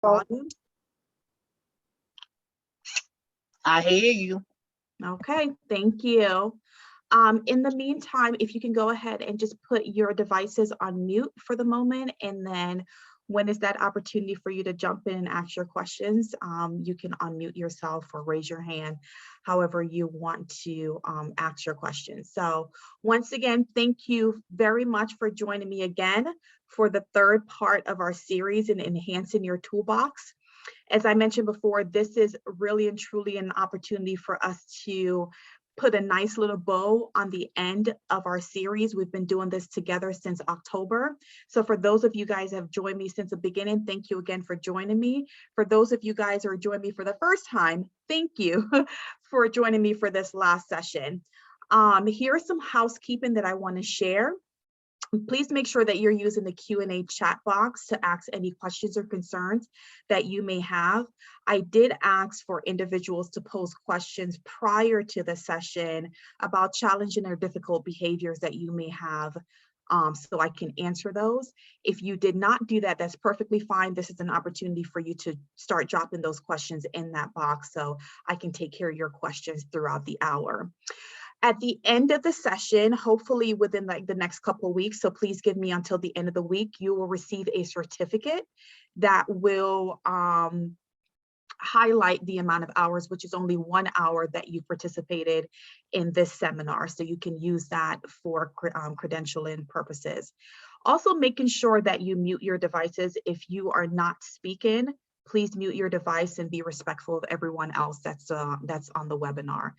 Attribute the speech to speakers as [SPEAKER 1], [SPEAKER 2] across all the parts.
[SPEAKER 1] Volume.
[SPEAKER 2] I hear you.
[SPEAKER 1] Okay, thank you. In the meantime, if you can go ahead and just put your devices on mute for the moment, and then when is that opportunity for you to jump in and ask your questions, you can unmute yourself or raise your hand, however you want to ask your questions. So once again, thank you very much for joining me again for the third part of our series in enhancing your toolbox. As I mentioned before, this is really and truly an opportunity for us to put a nice little bow on the end of our series. We've been doing this together since October. So for those of you guys who have joined me since the beginning, thank you again for joining me. For those of you guys who are joining me for the first time, thank you for joining me for this last session. Here's some housekeeping that I want to share. Please make sure that you're using the Q&A chat box to ask any questions or concerns that you may have. I did ask for individuals to pose questions prior to the session about challenging or difficult behaviors that you may have, so I can answer those. If you did not do that, that's perfectly fine. This is an opportunity for you to start dropping those questions in that box so I can take care of your questions throughout the hour. At the end of the session, hopefully within like the next couple of weeks, so please give me until the end of the week, you will receive a certificate that will highlight the amount of hours, which is only 1 hour that you participated in this seminar. So you can use that for credentialing purposes. Also making sure that you mute your devices. If you are not speaking, please mute your device and be respectful of everyone else that's on the webinar.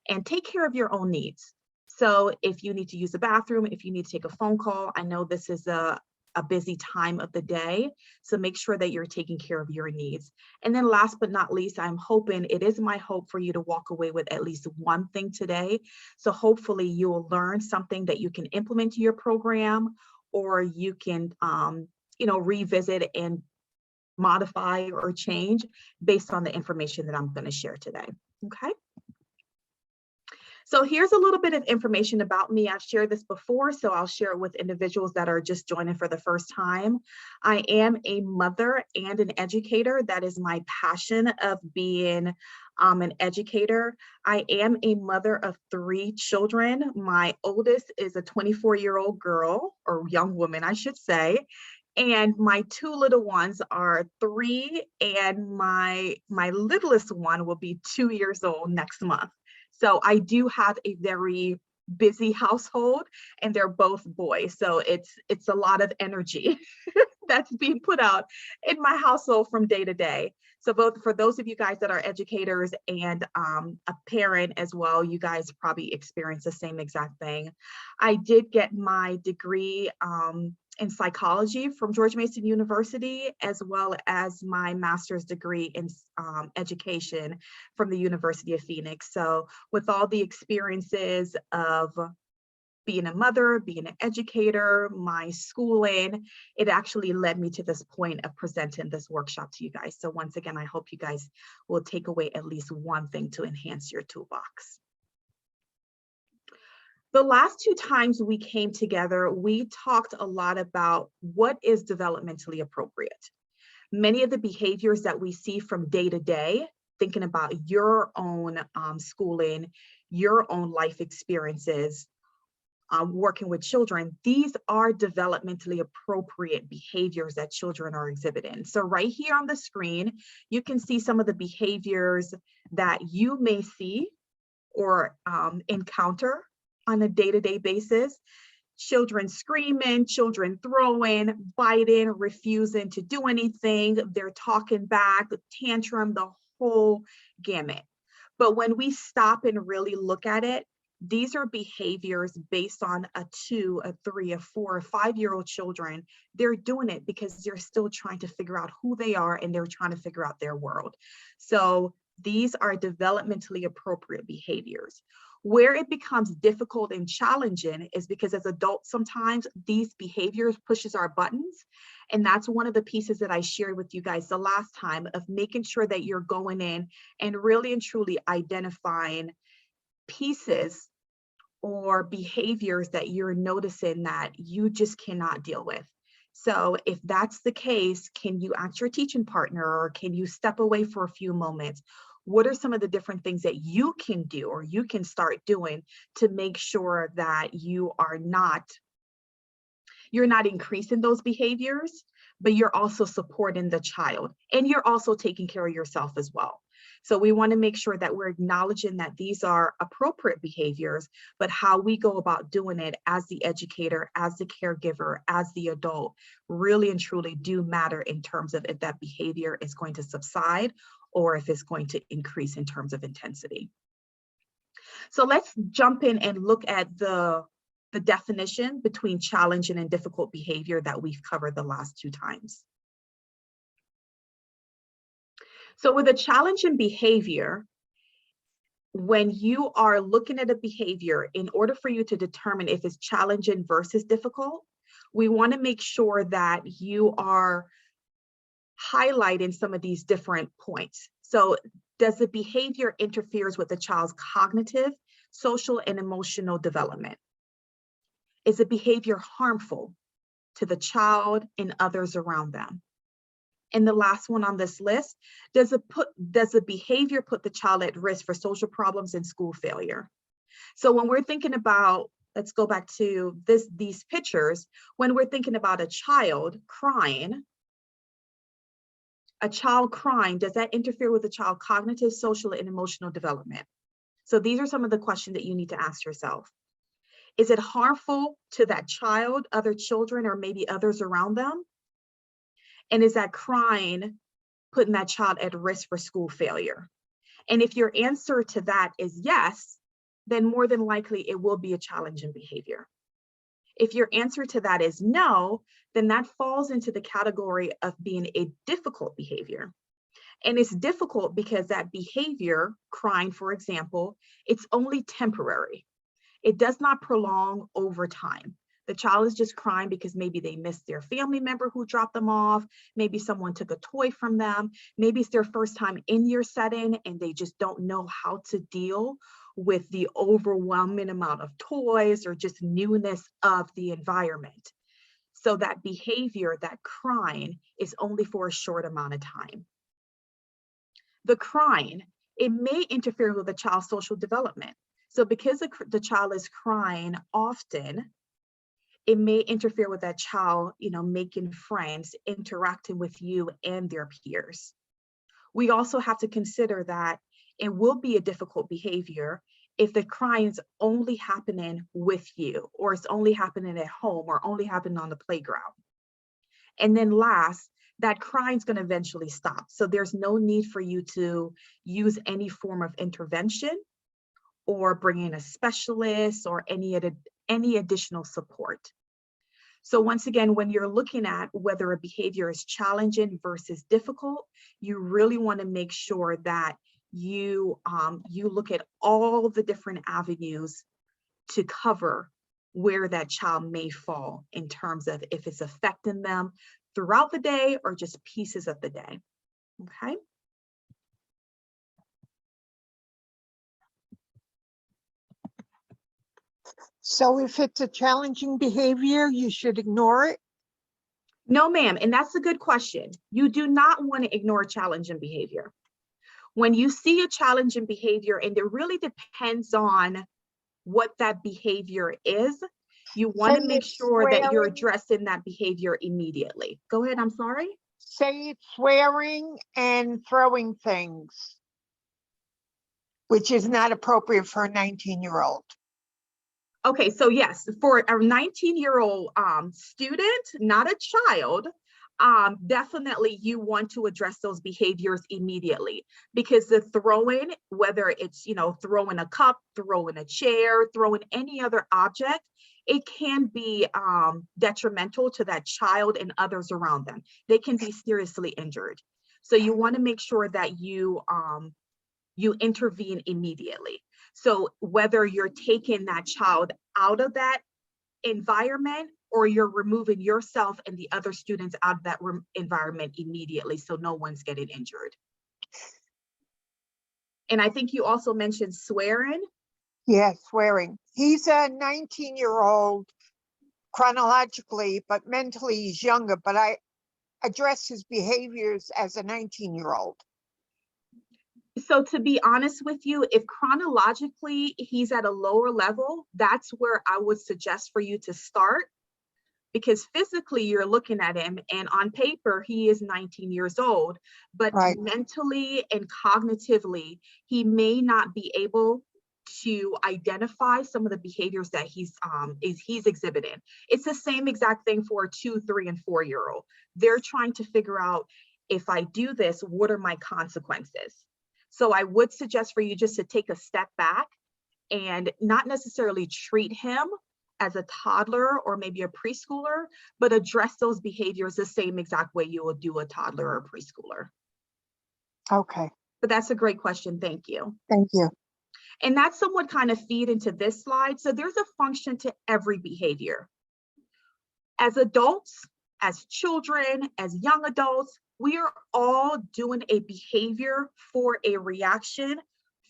[SPEAKER 1] And take care of your own needs. So if you need to use the bathroom, if you need to take a phone call, I know this is a busy time of the day, so make sure that you're taking care of your needs. And then last but not least, it is my hope for you to walk away with at least one thing today. So hopefully you will learn something that you can implement to your program, or you can revisit and modify or change based on the information that I'm going to share today. Okay. So here's a little bit of information about me. I've shared this before, so I'll share it with individuals that are just joining for the first time. I am a mother and an educator. That is my passion of being an educator. I am a mother of 3 children. My oldest is a 24-year-old girl, or young woman, I should say. And my 2 little ones are 3, and my littlest one will be 2 years old next month. So I do have a very busy household, and they're both boys. So it's a lot of energy that's being put out in my household from day to day. So both for those of you guys that are educators and a parent as well, you guys probably experience the same exact thing. I did get my degree in psychology from George Mason University, as well as my master's degree in education from the University of Phoenix. So with all the experiences of being a mother, being an educator, my schooling, it actually led me to this point of presenting this workshop to you guys. So once again, I hope you guys will take away at least one thing to enhance your toolbox. The last 2 times we came together, we talked a lot about what is developmentally appropriate. Many of the behaviors that we see from day to day, thinking about your own schooling, your own life experiences, working with children, these are developmentally appropriate behaviors that children are exhibiting. So right here on the screen, you can see some of the behaviors that you may see or encounter on a day-to-day basis. Children screaming, children throwing, biting, refusing to do anything, they're talking back, tantrum, the whole gamut. But when we stop and really look at it, these are behaviors based on a 2, a 3, a 4, or 5-year-old children. They're doing it because they're still trying to figure out who they are, and they're trying to figure out their world. So these are developmentally appropriate behaviors. Where it becomes difficult and challenging is because as adults, sometimes these behaviors pushes our buttons. And that's one of the pieces that I shared with you guys the last time, of making sure that you're going in and really and truly identifying pieces or behaviors that you're noticing that you just cannot deal with. So if that's the case, can you ask your teaching partner, or can you step away for a few moments? What are some of the different things that you can do or you can start doing to make sure that you're not increasing those behaviors, but you're also supporting the child and you're also taking care of yourself as well. So we want to make sure that we're acknowledging that these are appropriate behaviors, but how we go about doing it as the educator, as the caregiver, as the adult, really and truly do matter in terms of if that behavior is going to subside or if it's going to increase in terms of intensity. So let's jump in and look at the definition between challenging and difficult behavior that we've covered the last 2 times. So with a challenging behavior, when you are looking at a behavior, in order for you to determine if it's challenging versus difficult, we want to make sure that you are highlighting some of these different points. So does the behavior interferes with the child's cognitive, social, and emotional development? Is the behavior harmful to the child and others around them? And the last one on this list, does the behavior put the child at risk for social problems and school failure? So when we're thinking about, let's go back to these pictures, when we're thinking about a child crying, does that interfere with the child's cognitive, social, and emotional development? So these are some of the questions that you need to ask yourself. Is it harmful to that child, other children, or maybe others around them? And is that crying putting that child at risk for school failure? And if your answer to that is yes, then more than likely it will be a challenging behavior. If your answer to that is no, then that falls into the category of being a difficult behavior. And it's difficult because that behavior, crying, for example, it's only temporary. It does not prolong over time. The child is just crying because maybe they missed their family member who dropped them off. Maybe someone took a toy from them. Maybe it's their first time in your setting and they just don't know how to deal with the overwhelming amount of toys or just newness of the environment. So that behavior, that crying, is only for a short amount of time. The crying, it may interfere with the child's social development. So because the child is crying often, it may interfere with that child, making friends, interacting with you and their peers. We also have to consider that it will be a difficult behavior if the crying is only happening with you, or it's only happening at home, or only happening on the playground. And then last, that crying is going to eventually stop. So there's no need for you to use any form of intervention or bring in a specialist or any additional support. So once again, when you're looking at whether a behavior is challenging versus difficult, you really want to make sure that you look at all the different avenues to cover where that child may fall in terms of if it's affecting them throughout the day or just pieces of the day. Okay.
[SPEAKER 3] So if it's a challenging behavior, you should ignore it?
[SPEAKER 1] No, ma'am. And that's a good question. You do not want to ignore challenging behavior. When you see a challenging behavior, and it really depends on what that behavior is, you want to make sure that you're addressing that behavior immediately. Go ahead, I'm sorry.
[SPEAKER 3] Say it's swearing and throwing things, which is not appropriate for a 19-year-old.
[SPEAKER 1] Okay, so yes, for a 19-year-old student, not a child, definitely you want to address those behaviors immediately, because the throwing, whether it's, throwing a cup, throwing a chair, throwing any other object, it can be detrimental to that child and others around them. They can be seriously injured. So you want to make sure that you intervene immediately. So whether you're taking that child out of that environment or you're removing yourself and the other students out of that environment immediately so no one's getting injured. And I think you also mentioned swearing.
[SPEAKER 3] Yeah, swearing. He's a 19-year-old chronologically, but mentally he's younger, but I address his behaviors as a 19-year-old.
[SPEAKER 1] So to be honest with you, if chronologically he's at a lower level, that's where I would suggest for you to start, because physically you're looking at him and on paper he is 19 years old, but
[SPEAKER 3] Right.
[SPEAKER 1] mentally and cognitively he may not be able to identify some of the behaviors that he's exhibiting. It's the same exact thing for a 2, 3, and 4-year-old. They're trying to figure out, if I do this, what are my consequences? So I would suggest for you just to take a step back and not necessarily treat him as a toddler or maybe a preschooler, but address those behaviors the same exact way you would do a toddler or a preschooler.
[SPEAKER 3] Okay,
[SPEAKER 1] But that's a great question. Thank you.
[SPEAKER 3] thank you.
[SPEAKER 1] And that's somewhat kind of feed into this slide. So there's a function to every behavior. As adults, as children, as young adults, we are all doing a behavior for a reaction,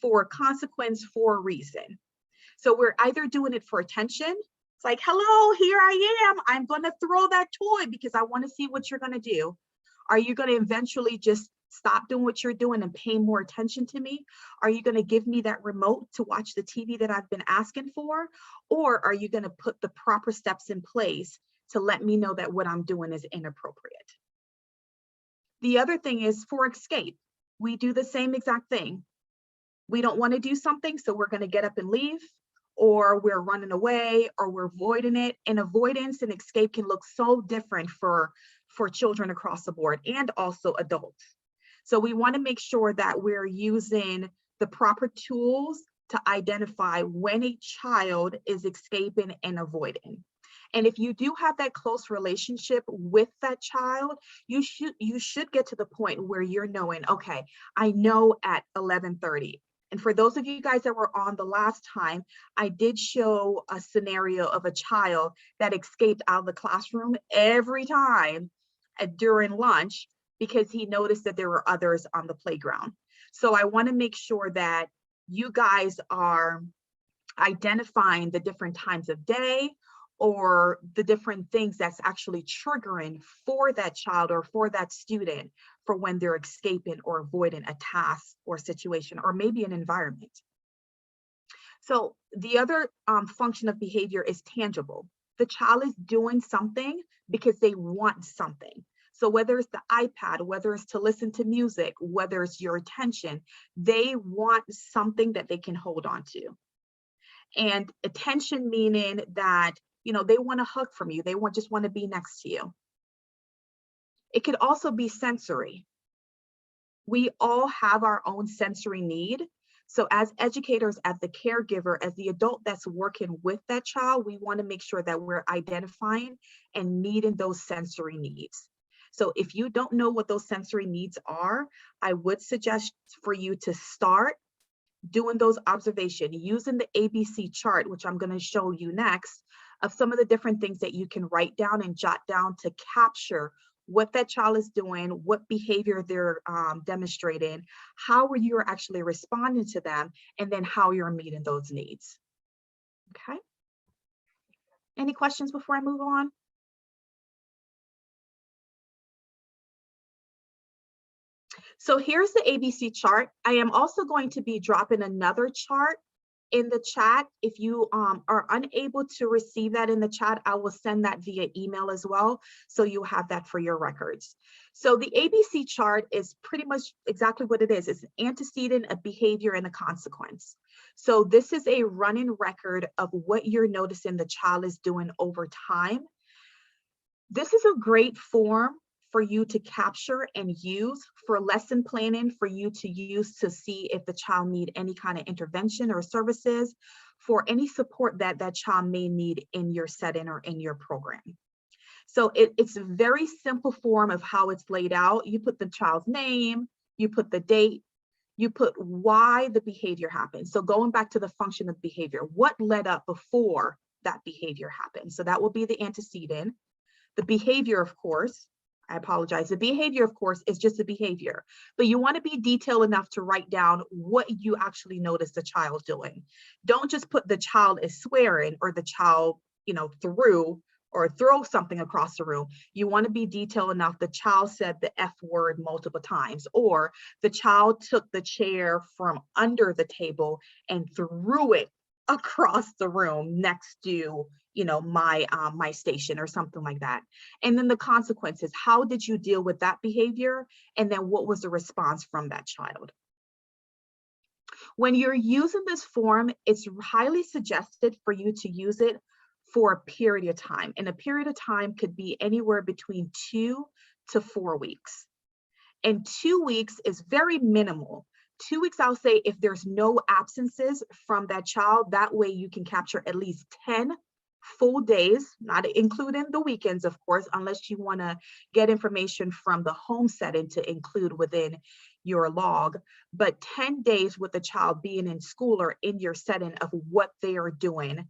[SPEAKER 1] for a consequence, for a reason. So we're either doing it for attention. It's like, hello, here I am. I'm going to throw that toy because I want to see what you're going to do. Are you going to eventually just stop doing what you're doing and pay more attention to me? Are you going to give me that remote to watch the TV that I've been asking for? Or are you going to put the proper steps in place to let me know that what I'm doing is inappropriate? The other thing is for escape. We do the same exact thing. We don't want to do something, so we're going to get up and leave, or we're running away, or we're avoiding it. And avoidance and escape can look so different for children across the board and also adults. So we want to make sure that we're using the proper tools to identify when a child is escaping and avoiding. And if you do have that close relationship with that child, you should get to the point where you're knowing, okay, I know at 11:30. And for those of you guys that were on the last time, I did show a scenario of a child that escaped out of the classroom every time during lunch because he noticed that there were others on the playground. So I want to make sure that you guys are identifying the different times of day or the different things that's actually triggering for that child or for that student for when they're escaping or avoiding a task or situation or maybe an environment. So the other function of behavior is tangible. The child is doing something because they want something. So whether it's the iPad, whether it's to listen to music, whether it's your attention, they want something that they can hold on to. And attention meaning that, you know, they want a hug from you. They just want to be next to you. It could also be sensory. We all have our own sensory need. So as educators, as the caregiver, as the adult that's working with that child, we want to make sure that we're identifying and meeting those sensory needs. So if you don't know what those sensory needs are, I would suggest for you to start doing those observations using the ABC chart, which I'm going to show you next, of some of the different things that you can write down and jot down to capture what that child is doing, what behavior they're demonstrating, how you're actually responding to them, and then how you're meeting those needs. Okay. Any questions before I move on? So here's the ABC chart. I am also going to be dropping another chart in the chat. If you are unable to receive that in the chat, I will send that via email as well, so you have that for your records. So the ABC chart is pretty much exactly what it is. It's an antecedent, a behavior, and a consequence. So this is a running record of what you're noticing the child is doing over time. This is a great form for you to capture and use for lesson planning, for you to use to see if the child need any kind of intervention or services, for any support that that child may need in your setting or in your program. So it's a very simple form of how it's laid out. You put the child's name, you put the date, you put why the behavior happened. So going back to the function of behavior, what led up before that behavior happened? So that will be the antecedent. The behavior, of course, I apologize. The behavior, of course, is just a behavior, but you want to be detailed enough to write down what you actually notice the child doing. Don't just put the child is swearing or the child, threw or throw something across the room. You want to be detailed enough. The child said the F word multiple times, or the child took the chair from under the table and threw it across the room next to, you know, my station or something like that. And then the consequences, how did you deal with that behavior? And then what was the response from that child? When you're using this form, it's highly suggested for you to use it for a period of time. And a period of time could be anywhere between 2 to 4 weeks. And 2 weeks is very minimal. 2 weeks, I'll say, if there's no absences from that child, that way you can capture at least 10 full days, not including the weekends, of course, unless you want to get information from the home setting to include within your log, but 10 days with the child being in school or in your setting of what they are doing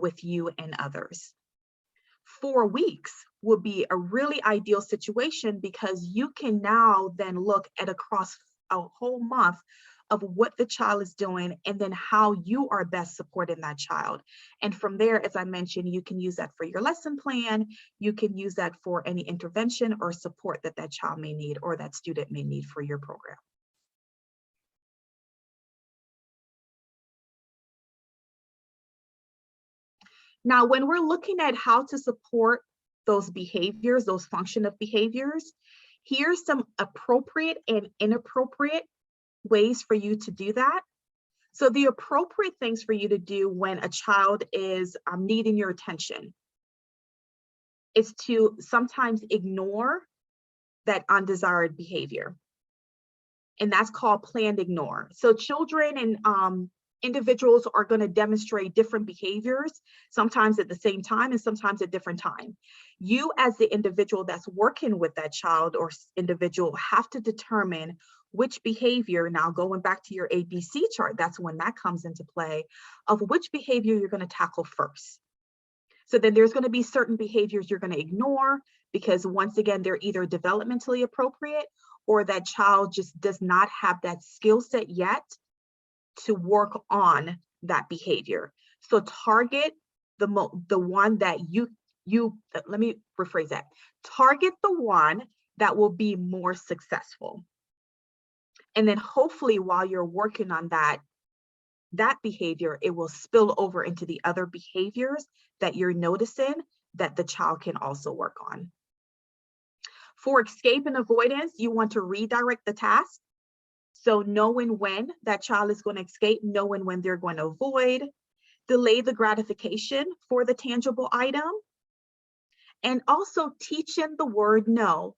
[SPEAKER 1] with you and others. 4 weeks would be a really ideal situation because you can now then look at across a whole month of what the child is doing and then how you are best supporting that child. And from there, as I mentioned, you can use that for your lesson plan. You can use that for any intervention or support that that child may need or that student may need for your program. Now, when we're looking at how to support those behaviors, those function of behaviors, here's some appropriate and inappropriate ways for you to do that. So the appropriate things for you to do when a child is needing your attention is to sometimes ignore that undesired behavior. And that's called planned ignore. So children and individuals are going to demonstrate different behaviors, sometimes at the same time and sometimes at different time. You as the individual that's working with that child or individual have to determine which behavior, now going back to your ABC chart, that's when that comes into play, of which behavior you're going to tackle first. So then there's going to be certain behaviors you're going to ignore because once again, they're either developmentally appropriate or that child just does not have that skill set yet to work on that behavior. So target the one that let me rephrase that. Target the one that will be more successful. And then hopefully while you're working on that behavior, it will spill over into the other behaviors that you're noticing that the child can also work on. For escape and avoidance, you want to redirect the task. So knowing when that child is going to escape, knowing when they're going to avoid, delay the gratification for the tangible item, and also teaching the word no.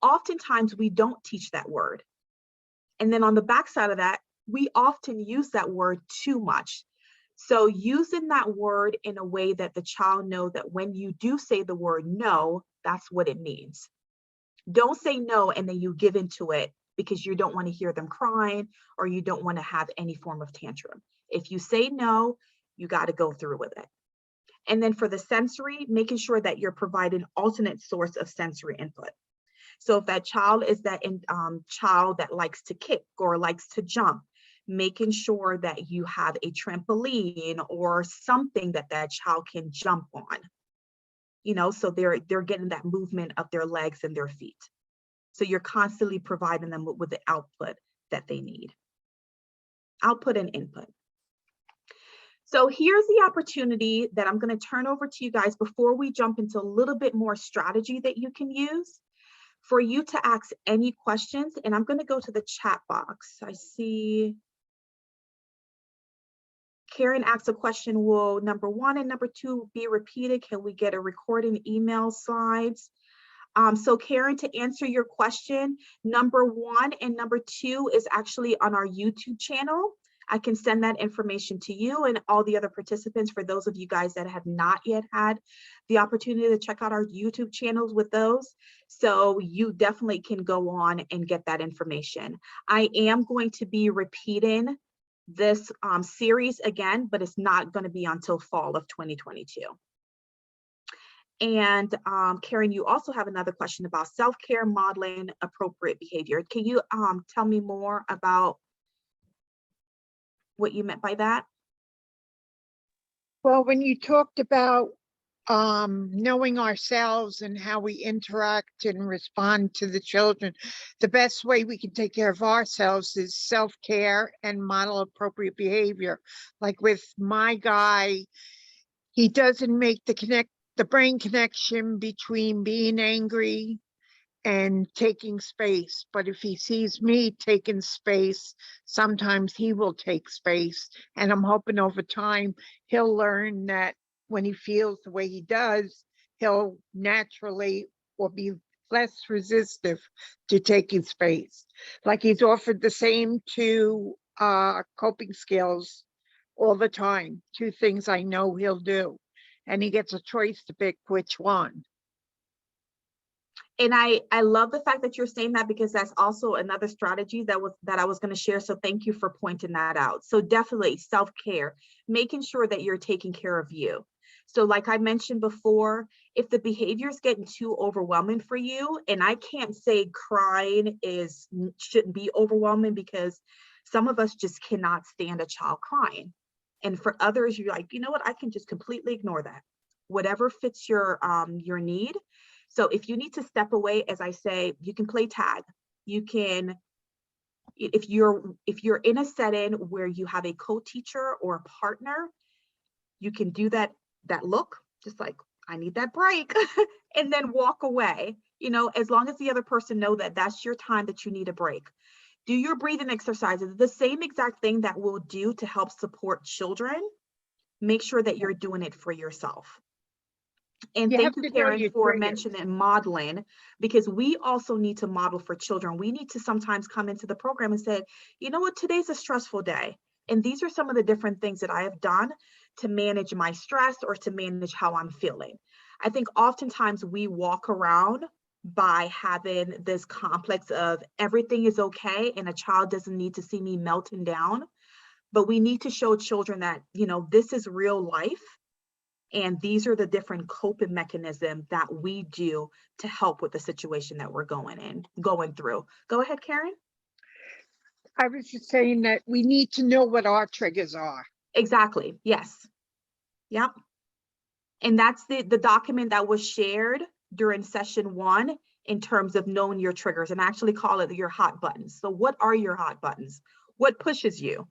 [SPEAKER 1] Oftentimes we don't teach that word. And then on the backside of that, we often use that word too much. So using that word in a way that the child knows that when you do say the word no, that's what it means. Don't say no and then you give into it because you don't want to hear them crying or you don't want to have any form of tantrum. If you say no, you got to go through with it. And then for the sensory, making sure that you're providing alternate source of sensory input. So if that child is that child that likes to kick or likes to jump, making sure that you have a trampoline or something that that child can jump on, you know, so they're getting that movement of their legs and their feet. So you're constantly providing them with the output that they need. Output and input. So here's the opportunity that I'm going to turn over to you guys before we jump into a little bit more strategy that you can use for you to ask any questions. And I'm going to go to the chat box. I see Karen asked a question, will number 1 and number 2 be repeated? Can we get a recording email slides? So Karen, to answer your question, number 1 and number 2 is actually on our YouTube channel. I can send that information to you and all the other participants for those of you guys that have not yet had the opportunity to check out our YouTube channels with those. So you definitely can go on and get that information. I am going to be repeating this series again, but it's not going to be until fall of 2022. And Karen, you also have another question about self-care modeling appropriate behavior. Can you tell me more about what you meant by that?
[SPEAKER 3] Well, when you talked about knowing ourselves and how we interact and respond to the children. The best way we can take care of ourselves is self-care and model appropriate behavior. Like with my guy, he doesn't make the brain connection between being angry and taking space. But if he sees me taking space, sometimes he will take space. And I'm hoping over time he'll learn that when he feels the way he does, he'll naturally or be less resistive to taking space. Like he's offered the same two coping skills all the time, two things I know he'll do. And he gets a choice to pick which one.
[SPEAKER 1] And I love the fact that you're saying that, because that's also another strategy that I was going to share. So thank you for pointing that out. So definitely self-care, making sure that you're taking care of you. So like I mentioned before, if the behavior is getting too overwhelming for you, and I can't say crying shouldn't be overwhelming, because some of us just cannot stand a child crying. And for others, you're like, you know what, I can just completely ignore that. Whatever fits your need. So if you need to step away, as I say, you can play tag. You can, if you're in a setting where you have a co-teacher or a partner, you can do that look, just like, I need that break, and then walk away, as long as the other person know that that's your time, that you need a break. Do your breathing exercises, the same exact thing that we'll do to help support children. Make sure that you're doing it for yourself. And thank you, Karen, for mentioning modeling, because we also need to model for children. We need to sometimes come into the program and say, you know what, today's a stressful day. And these are some of the different things that I have done to manage my stress or to manage how I'm feeling. I think oftentimes we walk around by having this complex of everything is okay and a child doesn't need to see me melting down. But we need to show children that, this is real life. And these are the different coping mechanisms that we do to help with the situation that we're going through. Go ahead, Karen.
[SPEAKER 3] I was just saying that we need to know what our triggers are.
[SPEAKER 1] Exactly. Yes. Yep. And that's the document that was shared during session 1 in terms of knowing your triggers, and I actually call it your hot buttons. So what are your hot buttons? What pushes you?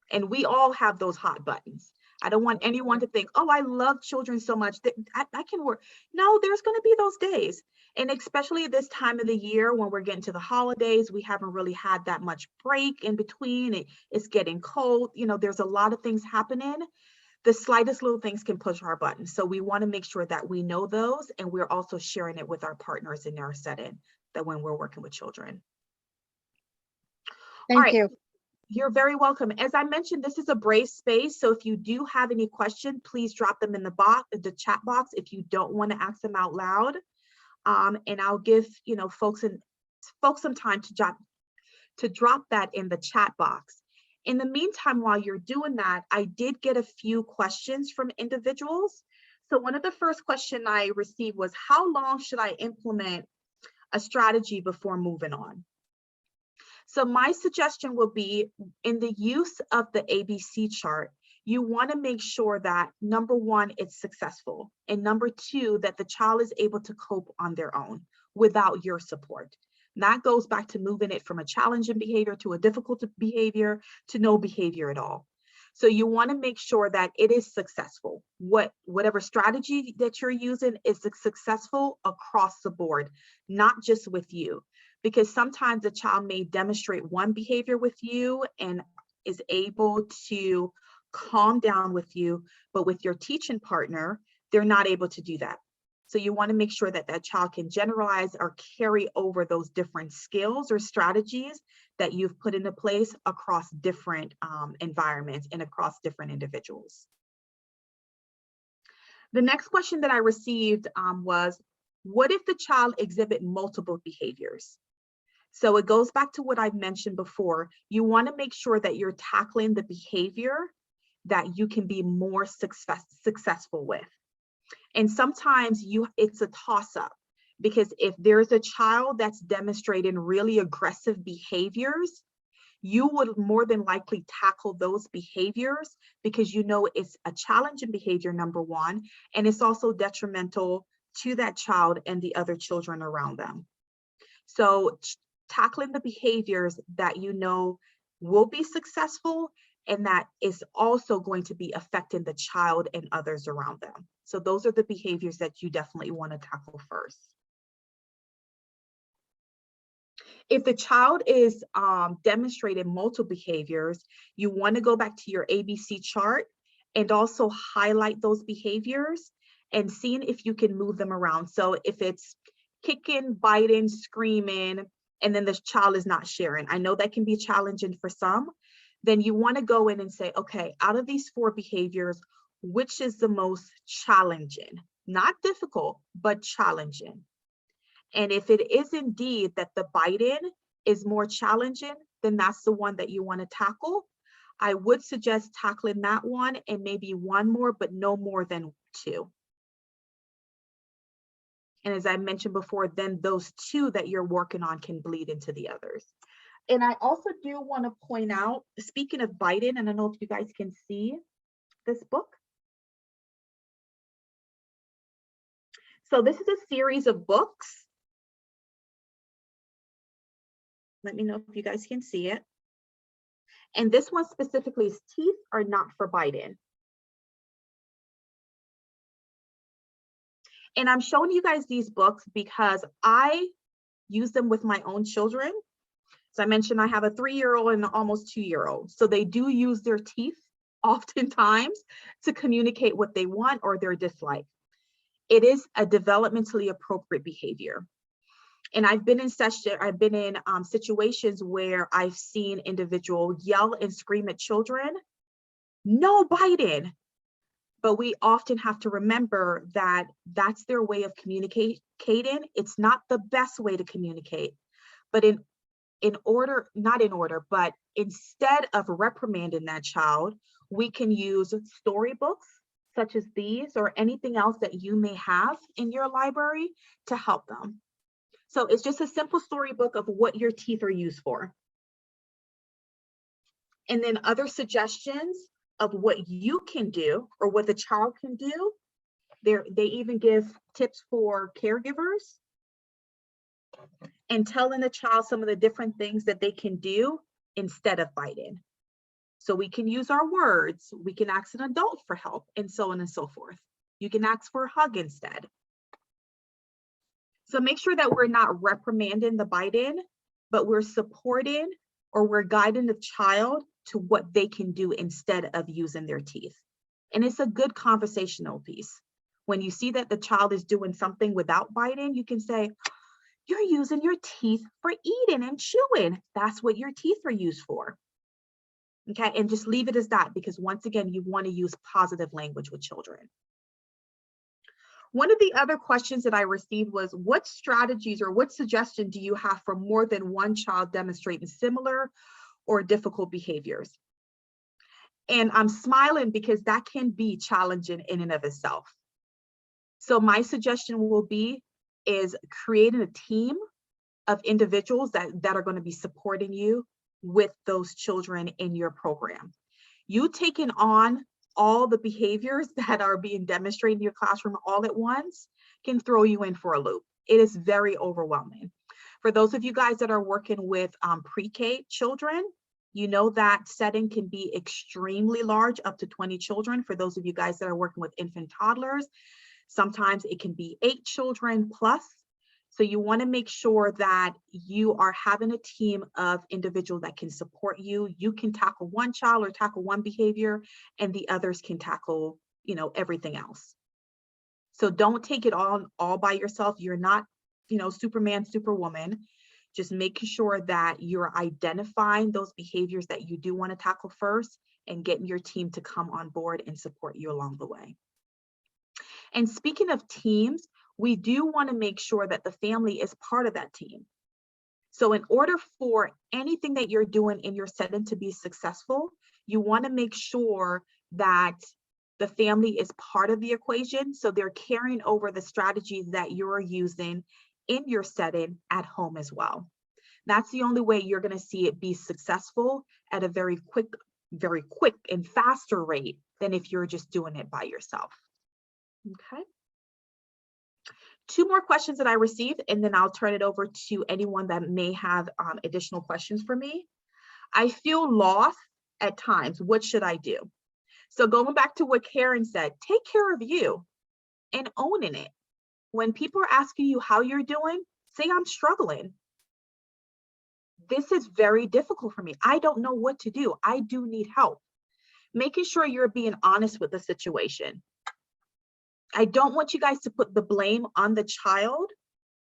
[SPEAKER 1] And we all have those hot buttons. I don't want anyone to think, oh, I love children so much that I can work. No, there's going to be those days. And especially this time of the year when we're getting to the holidays, we haven't really had that much break in between. It's getting cold. There's a lot of things happening. The slightest little things can push our buttons. So we want to make sure that we know those, and we're also sharing it with our partners in our setting, that when we're working with children.
[SPEAKER 3] Thank you.
[SPEAKER 1] You're very welcome. As I mentioned, this is a brave space. So if you do have any question, please drop them in the chat box if you don't want to ask them out loud. And I'll give folks some time to drop that in the chat box. In the meantime, while you're doing that, I did get a few questions from individuals. So one of the first questions I received was, how long should I implement a strategy before moving on? So my suggestion will be, in the use of the ABC chart, you want to make sure that, number 1, it's successful. And number 2, that the child is able to cope on their own without your support. And that goes back to moving it from a challenging behavior to a difficult behavior to no behavior at all. So you want to make sure that it is successful. Whatever strategy that you're using is successful across the board, not just with you. Because sometimes a child may demonstrate one behavior with you and is able to calm down with you, but with your teaching partner, they're not able to do that. So you want to make sure that that child can generalize or carry over those different skills or strategies that you've put into place across different environments and across different individuals. The next question that I received was, what if the child exhibit multiple behaviors? So it goes back to what I've mentioned before. You want to make sure that you're tackling the behavior that you can be more successful with. And sometimes it's a toss-up, because if there's a child that's demonstrating really aggressive behaviors, you would more than likely tackle those behaviors because you know it's a challenging behavior, number one, and it's also detrimental to that child and the other children around them. So tackling the behaviors that you know will be successful and that is also going to be affecting the child and others around them. So those are the behaviors that you definitely want to tackle first. If the child is demonstrating multiple behaviors, you want to go back to your ABC chart and also highlight those behaviors and seeing if you can move them around. So if it's kicking, biting, screaming, and then the child is not sharing, I know that can be challenging for some, then you want to go in and say, okay, out of these 4 behaviors, which is the most challenging? Not difficult, but challenging. And if it is indeed that the biting is more challenging, then that's the one that you want to tackle. I would suggest tackling that one and maybe one more, but no more than 2. And as I mentioned before, then those 2 that you're working on can bleed into the others. And I also do want to point out, speaking of biting, and I don't know if you guys can see this book. So this is a series of books. Let me know if you guys can see it. And this one specifically is teeth are not for biting. And I'm showing you guys these books because I use them with my own children. So I mentioned I have a 3-year-old and an almost 2-year-old. So they do use their teeth oftentimes to communicate what they want or their dislike. It is a developmentally appropriate behavior. And I've been in situations where I've seen individuals yell and scream at children, no biting. But we often have to remember that that's their way of communicating. It's not the best way to communicate, but but instead of reprimanding that child, we can use storybooks such as these or anything else that you may have in your library to help them. So it's just a simple storybook of what your teeth are used for. And then other suggestions of what you can do or what the child can do. They even give tips for caregivers and telling the child some of the different things that they can do instead of biting. So we can use our words, we can ask an adult for help, and so on and so forth. You can ask for a hug instead. So make sure that we're not reprimanding the biting, but we're supporting or we're guiding the child to what they can do instead of using their teeth. And it's a good conversational piece. When you see that the child is doing something without biting, you can say, you're using your teeth for eating and chewing. That's what your teeth are used for. Okay, and just leave it as that, because once again, you want to use positive language with children. One of the other questions that I received was, what strategies or what suggestion do you have for more than one child demonstrating similar or difficult behaviors? And I'm smiling because that can be challenging in and of itself. So my suggestion will be is creating a team of individuals that are going to be supporting you with those children in your program. You taking on all the behaviors that are being demonstrated in your classroom all at once can throw you in for a loop. It is very overwhelming. For those of you guys that are working with pre-K children, you know that setting can be extremely large, up to 20 children. For those of you guys that are working with infant toddlers, sometimes it can be 8 children plus. So you want to make sure that you are having a team of individuals that can support you. You can tackle one child or tackle one behavior, and the others can tackle, everything else. So don't take it all by yourself. You're not, Superman, Superwoman. Just making sure that you're identifying those behaviors that you do want to tackle first and getting your team to come on board and support you along the way. And speaking of teams, we do want to make sure that the family is part of that team. So in order for anything that you're doing in your setting to be successful, you want to make sure that the family is part of the equation. So they're carrying over the strategies that you're using in your setting at home as well. That's the only way you're going to see it be successful at a very quick and faster rate than if you're just doing it by yourself. Okay. 2 more questions that I received, and then I'll turn it over to anyone that may have additional questions for me. I feel lost at times. What should I do? So going back to what Karen said, take care of you and owning it. When people are asking you how you're doing, say, I'm struggling. This is very difficult for me. I don't know what to do. I do need help. Making sure you're being honest with the situation. I don't want you guys to put the blame on the child,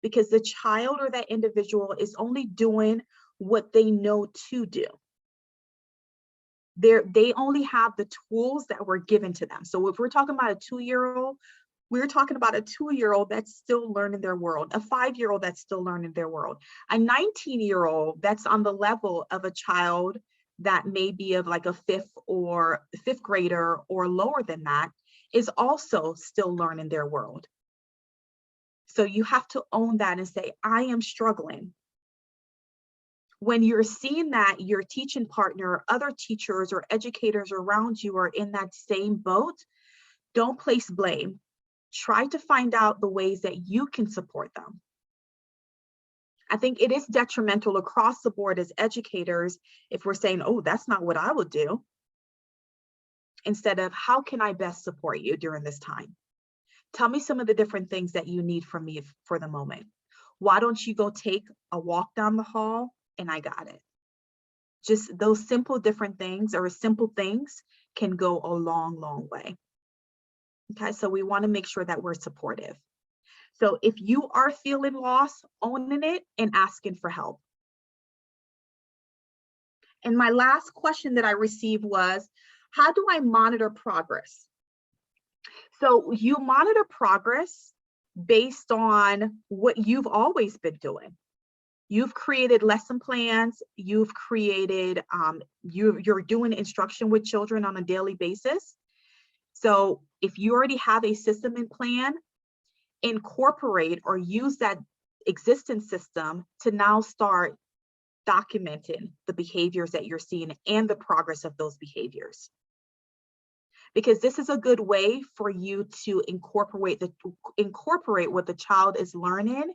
[SPEAKER 1] because the child or that individual is only doing what they know to do. They only have the tools that were given to them. So if we're talking about a 2-year-old, we're talking about a 2-year-old that's still learning their world, a 5-year-old that's still learning their world, a 19-year-old that's on the level of a child that may be of like a fifth grader or lower than that, is also still learning their world. So you have to own that and say, I am struggling. When you're seeing that your teaching partner, other teachers or educators around you are in that same boat, don't place blame. Try to find out the ways that you can support them. I think it is detrimental across the board as educators if we're saying, oh, that's not what I would do, instead of how can I best support you during this time? Tell me some of the different things that you need from me for the moment. Why don't you go take a walk down the hall and I got it? Just those simple different things or simple things can go a long, long way. Okay, so we want to make sure that we're supportive. So if you are feeling lost, owning it and asking for help. And my last question that I received was, how do I monitor progress? So you monitor progress based on what you've always been doing. You've created lesson plans, you've created, you're doing instruction with children on a daily basis. So if you already have a system and plan, incorporate or use that existing system to now start documenting the behaviors that you're seeing and the progress of those behaviors. Because this is a good way for you to incorporate what the child is learning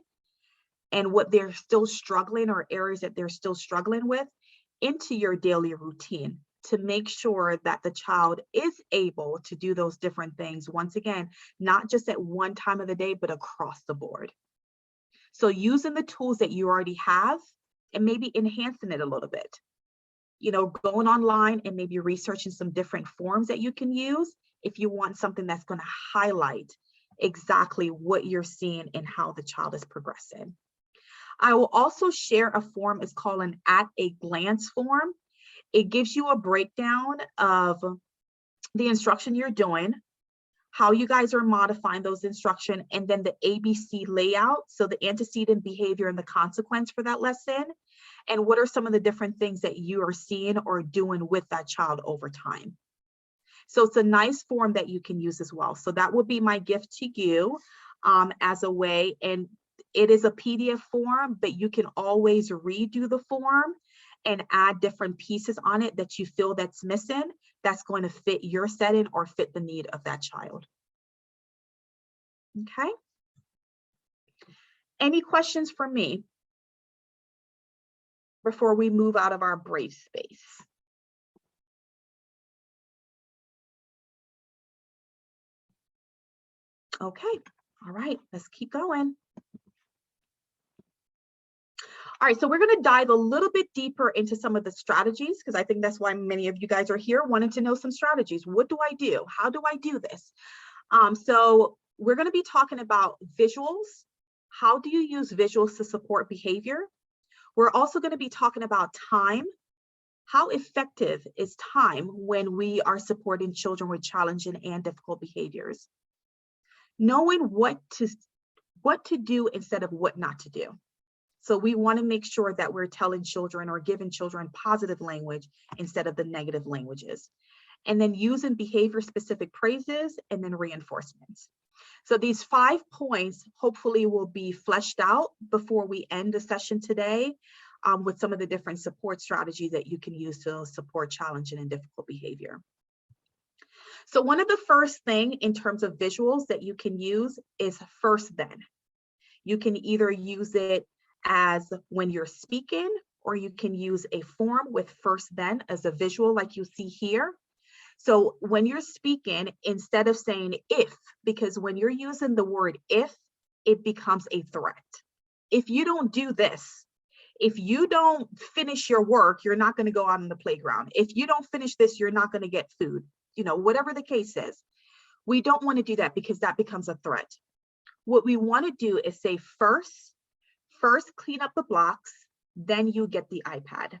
[SPEAKER 1] and what they're still struggling or areas that they're still struggling with into your daily routine to make sure that the child is able to do those different things. Once again, not just at one time of the day, but across the board. So using the tools that you already have and maybe enhancing it a little bit. You know, going online and maybe researching some different forms that you can use if you want something that's going to highlight exactly what you're seeing and how the child is progressing. I will also share a form. It's called an at a glance form. It gives you a breakdown of the instruction you're doing, how you guys are modifying those instruction, and then the ABC layout. So the antecedent behavior and the consequence for that lesson. And what are some of the different things that you are seeing or doing with that child over time. So it's a nice form that you can use as well. So that would be my gift to you as a way. And it is a PDF form, but you can always redo the form and add different pieces on it that you feel that's missing, that's going to fit your setting or fit the need of that child. Okay. Any questions for me before we move out of our brave space? Okay, all right, let's keep going. All right, so we're going to dive a little bit deeper into some of the strategies, because I think that's why many of you guys are here, wanting to know some strategies. What do I do? How do I do this? So we're going to be talking about visuals. How do you use visuals to support behavior? We're also going to be talking about time. How effective is time when we are supporting children with challenging and difficult behaviors? Knowing what to do instead of what not to do. So we want to make sure that we're telling children or giving children positive language instead of the negative languages. And then using behavior specific praises and then reinforcements. So these 5 points hopefully will be fleshed out before we end the session today. with some of the different support strategies that you can use to support challenging and difficult behavior. So one of the first thing in terms of visuals that you can use is first then. You can either use it as when you're speaking, or you can use a form with first then as a visual like you see here. So when you're speaking, instead of saying if, because when you're using the word if, it becomes a threat. If you don't do this, if you don't finish your work, you're not going to go out on the playground. If you don't finish this, you're not going to get food. You know, whatever the case is, we don't want to do that because that becomes a threat. What we want to do is say first clean up the blocks, then you get the iPad.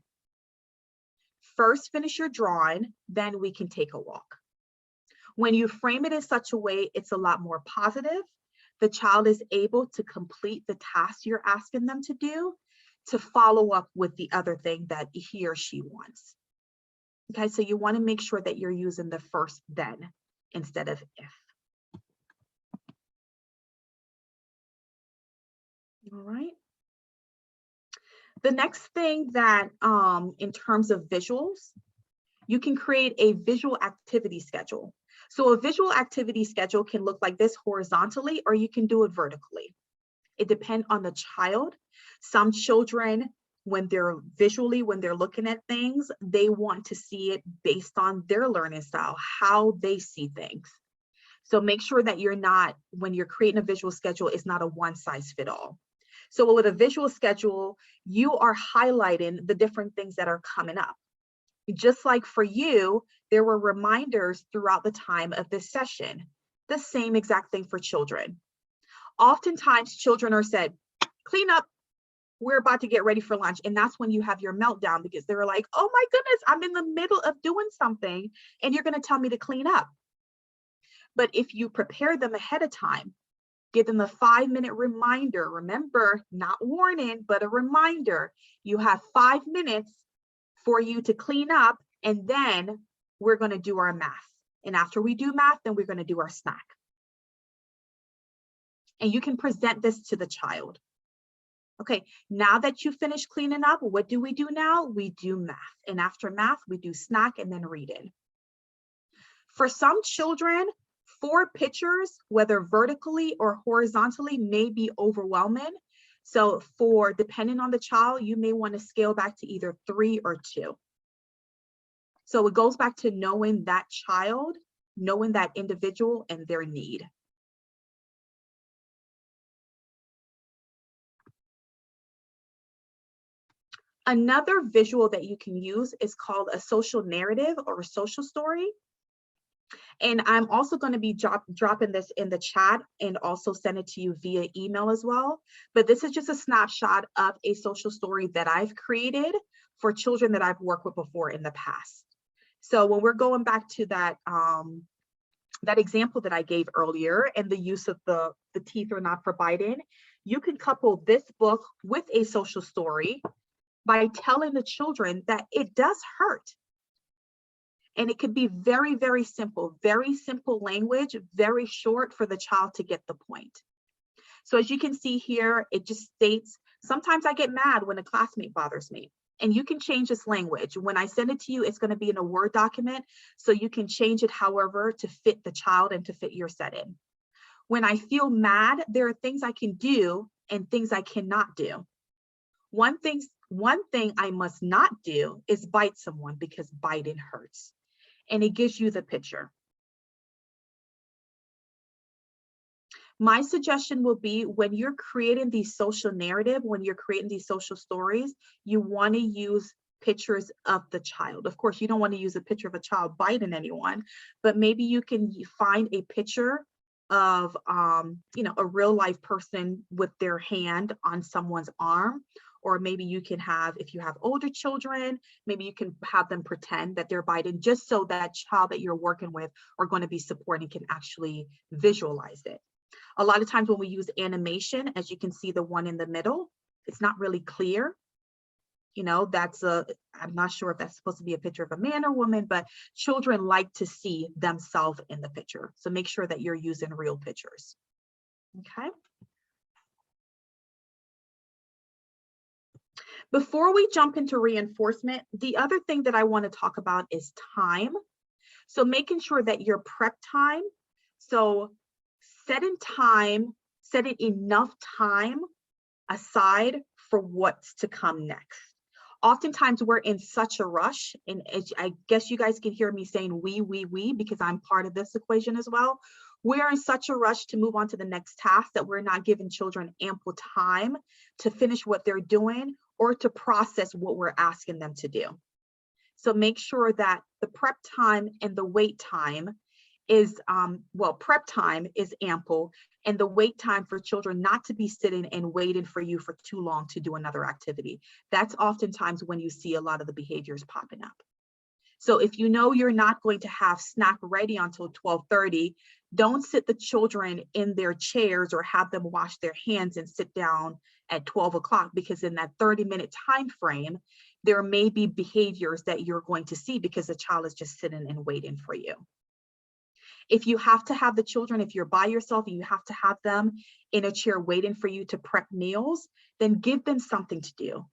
[SPEAKER 1] First finish your drawing, then we can take a walk. When you frame it in such a way, it's a lot more positive. The child is able to complete the task you're asking them to do, to follow up with the other thing that he or she wants. Okay, so you want to make sure that you're using the first then instead of if. All right. The next thing that in terms of visuals, you can create a visual activity schedule. So a visual activity schedule can look like this horizontally, or you can do it vertically. It depends on the child. Some children, when they're looking at things, they want to see it based on their learning style, how they see things. So make sure that when you're creating a visual schedule, it's not a one size fit all. So with a visual schedule, you are highlighting the different things that are coming up. Just like for you, there were reminders throughout the time of this session. The same exact thing for children. Oftentimes children are said, clean up, we're about to get ready for lunch. And that's when you have your meltdown, because they're like, oh my goodness, I'm in the middle of doing something and you're going to tell me to clean up. But if you prepare them ahead of time, give them a 5-minute reminder. Remember, not warning, but a reminder. You have 5 minutes for you to clean up, and then we're going to do our math. And after we do math, then we're going to do our snack. And you can present this to the child. Okay, now that you finish cleaning up, what do we do now? We do math. And after math, we do snack and then reading. For some children, 4 pictures, whether vertically or horizontally, may be overwhelming. So depending on the child, you may want to scale back to either 3 or 2. So it goes back to knowing that child, knowing that individual and their need. Another visual that you can use is called a social narrative or a social story. And I'm also going to be dropping this in the chat and also send it to you via email as well. But this is just a snapshot of a social story that I've created for children that I've worked with before in the past. So when we're going back to that example that I gave earlier and the use of the teeth are not for biting, you can couple this book with a social story by telling the children that it does hurt. And it could be very, very simple language, very short for the child to get the point. So as you can see here, it just states, sometimes I get mad when a classmate bothers me. And you can change this language. When I send it to you, it's going to be in a Word document. So you can change it however to fit the child and to fit your setting. When I feel mad, there are things I can do and things I cannot do. One thing I must not do is bite someone because biting hurts. And it gives you the picture. My suggestion will be, when you're creating these social narrative, when you're creating these social stories, you want to use pictures of the child. Of course, you don't want to use a picture of a child biting anyone, but maybe you can find a picture of a real life person with their hand on someone's arm. Or maybe you can have, if you have older children, maybe you can have them pretend that they're biting, just so that child that you're working with are going to be supporting can actually visualize it. A lot of times when we use animation, as you can see, the one in the middle, it's not really clear. I'm not sure if that's supposed to be a picture of a man or woman, but children like to see themselves in the picture. So make sure that you're using real pictures. Okay. Before we jump into reinforcement, the other thing that I want to talk about is time. So making sure that your prep time, so setting enough time aside for what's to come next. Oftentimes we're in such a rush, and I guess you guys can hear me saying we, because I'm part of this equation as well. We're in such a rush to move on to the next task that we're not giving children ample time to finish what they're doing or to process what we're asking them to do. So make sure that the prep time and the wait time is, prep time is ample, and the wait time for children not to be sitting and waiting for you for too long to do another activity. That's oftentimes when you see a lot of the behaviors popping up. So if you know you're not going to have snack ready until 12:30, don't sit the children in their chairs or have them wash their hands and sit down at 12 o'clock, because in that 30-minute time frame, there may be behaviors that you're going to see because the child is just sitting and waiting for you. If you have to have the children, if you're by yourself and you have to have them in a chair waiting for you to prep meals, then give them something to do.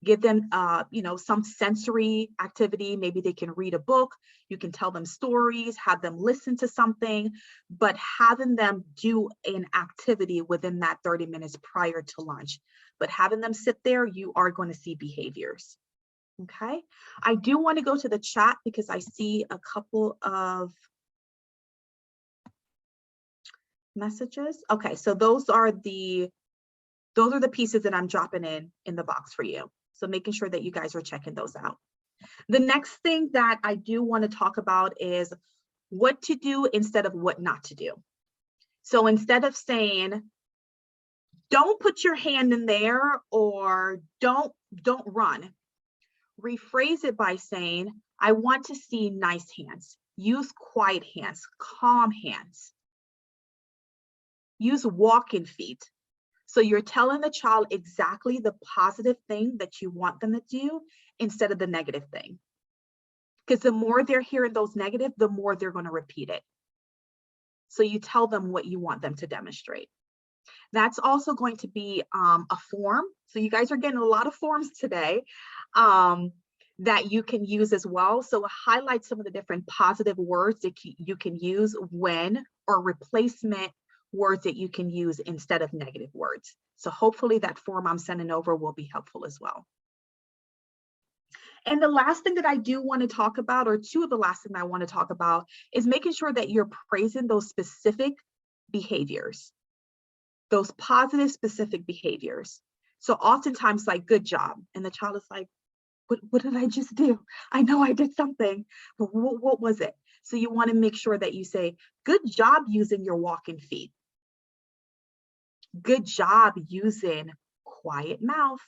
[SPEAKER 1] Give them, some sensory activity. Maybe they can read a book. You can tell them stories, have them listen to something, but having them do an activity within that 30 minutes prior to lunch. But having them sit there, you are going to see behaviors. Okay. I do want to go to the chat because I see a couple of messages. Okay, so those are the pieces that I'm dropping in the box for you. So making sure that you guys are checking those out. The next thing that I do want to talk about is what to do instead of what not to do. So instead of saying, don't put your hand in there, or don't run, rephrase it by saying, I want to see nice hands. Use quiet hands, calm hands. Use walking feet. So you're telling the child exactly the positive thing that you want them to do instead of the negative thing. Because the more they're hearing those negative, the more they're going to repeat it. So you tell them what you want them to demonstrate. That's also going to be a form. So you guys are getting a lot of forms today that you can use as well. So highlight some of the different positive words that you can use when, or replacement words that you can use instead of negative words. So hopefully that form I'm sending over will be helpful as well. And the last thing that I do want to talk about, or two of the last things I want to talk about, is making sure that you're praising those specific behaviors, those positive specific behaviors. So oftentimes, like, good job. And the child is like, what did I just do? I know I did something, but what was it? So you want to make sure that you say, good job using your walking feet. Good job using quiet mouth.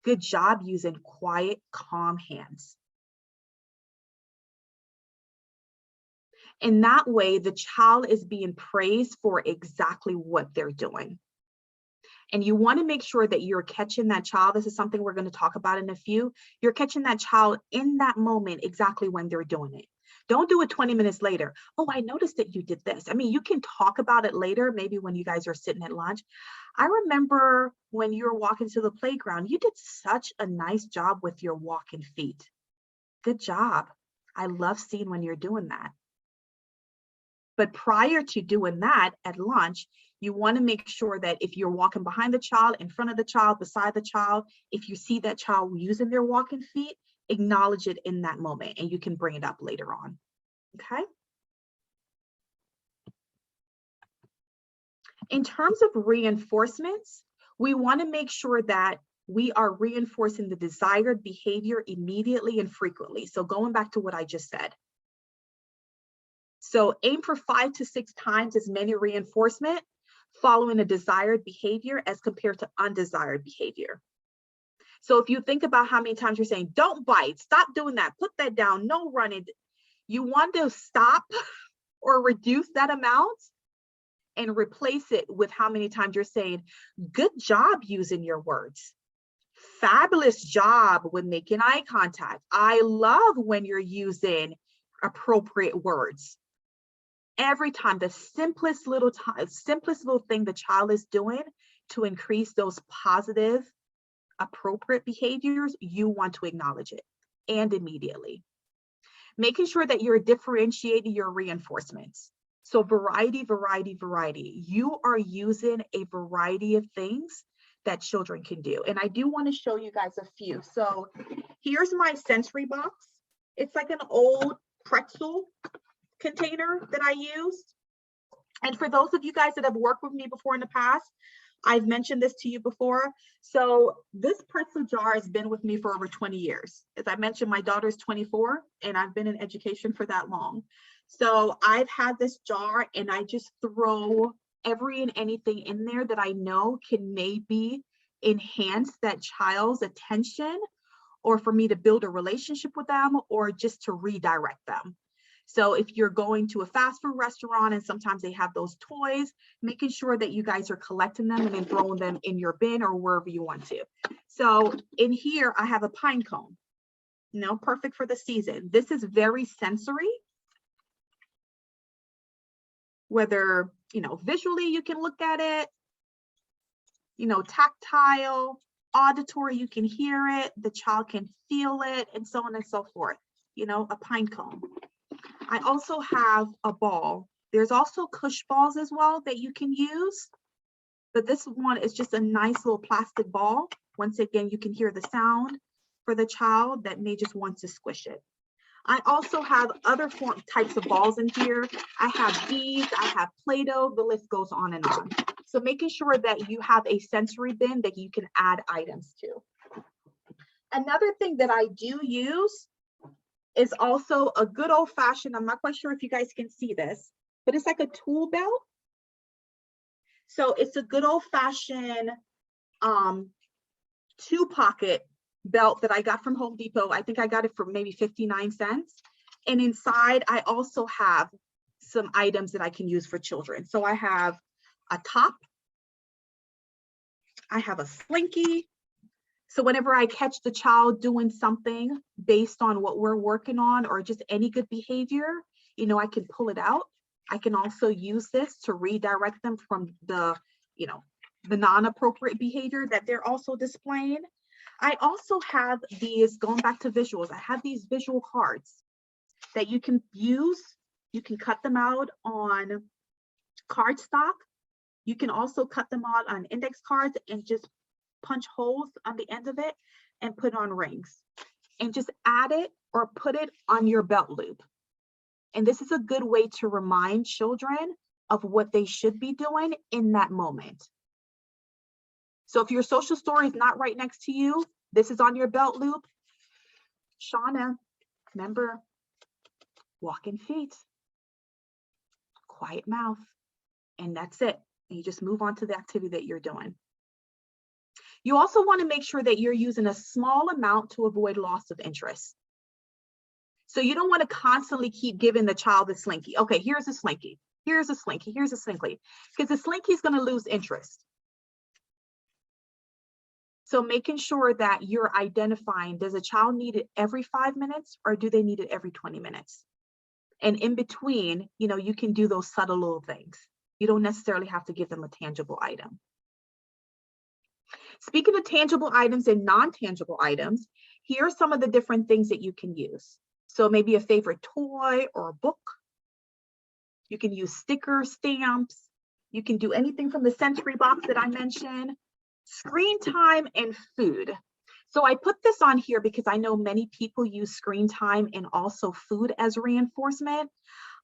[SPEAKER 1] Good job using quiet, calm hands. In that way, the child is being praised for exactly what they're doing. And you want to make sure that you're catching that child. This is something we're going to talk about in a few. You're catching that child in that moment exactly when they're doing it. Don't do it 20 minutes later. Oh, I noticed that you did this. I mean, you can talk about it later, maybe when you guys are sitting at lunch. I remember when you were walking to the playground, you did such a nice job with your walking feet. Good job. I love seeing when you're doing that. But prior to doing that at lunch, you want to make sure that if you're walking behind the child, in front of the child, beside the child, if you see that child using their walking feet, acknowledge it in that moment, and you can bring it up later on. Okay. In terms of reinforcements, we want to make sure that we are reinforcing the desired behavior immediately and frequently. So going back to what I just said. So aim for 5 to 6 times as many reinforcement following a desired behavior as compared to undesired behavior. So if you think about how many times you're saying, don't bite, stop doing that, put that down, no running, you want to stop or reduce that amount and replace it with how many times you're saying, good job using your words. Fabulous job with making eye contact. I love when you're using appropriate words. Every time, the simplest little thing the child is doing to increase those positive non-appropriate behaviors, you want to acknowledge it, and immediately. Making sure that you're differentiating your reinforcements. So variety, variety, variety. You are using a variety of things that children can do. And I do want to show you guys a few. So here's my sensory box. It's like an old pretzel container that I used. And for those of you guys that have worked with me before in the past, I've mentioned this to you before. So this pretzel jar has been with me for over 20 years. As I mentioned, my daughter's 24 and I've been in education for that long. So I've had this jar and I just throw every and anything in there that I know can maybe enhance that child's attention, or for me to build a relationship with them, or just to redirect them. So if you're going to a fast food restaurant and sometimes they have those toys, making sure that you guys are collecting them and then throwing them in your bin or wherever you want to. So in here, I have a pine cone, perfect for the season. This is very sensory. Whether, visually you can look at it, tactile, auditory, you can hear it, the child can feel it, and so on and so forth, a pine cone. I also have a ball. There's also cush balls as well that you can use, but this one is just a nice little plastic ball. Once again, you can hear the sound for the child that may just want to squish it. I also have other types of balls in here. I have beads, I have Play-Doh, the list goes on and on. So making sure that you have a sensory bin that you can add items to. Another thing that I do use is also a good old fashioned, I'm not quite sure if you guys can see this, but it's like a tool belt. So it's a good old fashioned 2-pocket belt that I got from Home Depot. I think I got it for maybe 59 cents. And inside, I also have some items that I can use for children. So I have a top, I have a slinky. So whenever I catch the child doing something based on what we're working on or just any good behavior, I can pull it out. I can also use this to redirect them from the non-appropriate behavior that they're also displaying. I also have these, going back to visuals, I have these visual cards that you can use. You can cut them out on cardstock. You can also cut them out on index cards and just punch holes on the end of it and put on rings and just add it or put it on your belt loop. And this is a good way to remind children of what they should be doing in that moment. So if your social story is not right next to you, this is on your belt loop. Shauna, remember, walking feet, quiet mouth, and that's it. And you just move on to the activity that you're doing. You also want to make sure that you're using a small amount to avoid loss of interest. So you don't want to constantly keep giving the child the slinky. Okay, here's a slinky. Here's a slinky. Here's a slinky. Because the slinky is going to lose interest. So making sure that you're identifying, does a child need it every 5 minutes or do they need it every 20 minutes? And in between, you can do those subtle little things. You don't necessarily have to give them a tangible item. Speaking of tangible items and non-tangible items, here are some of the different things that you can use. So maybe a favorite toy or a book. You can use stickers, stamps. You can do anything from the sensory box that I mentioned. Screen time and food. So I put this on here because I know many people use screen time and also food as reinforcement.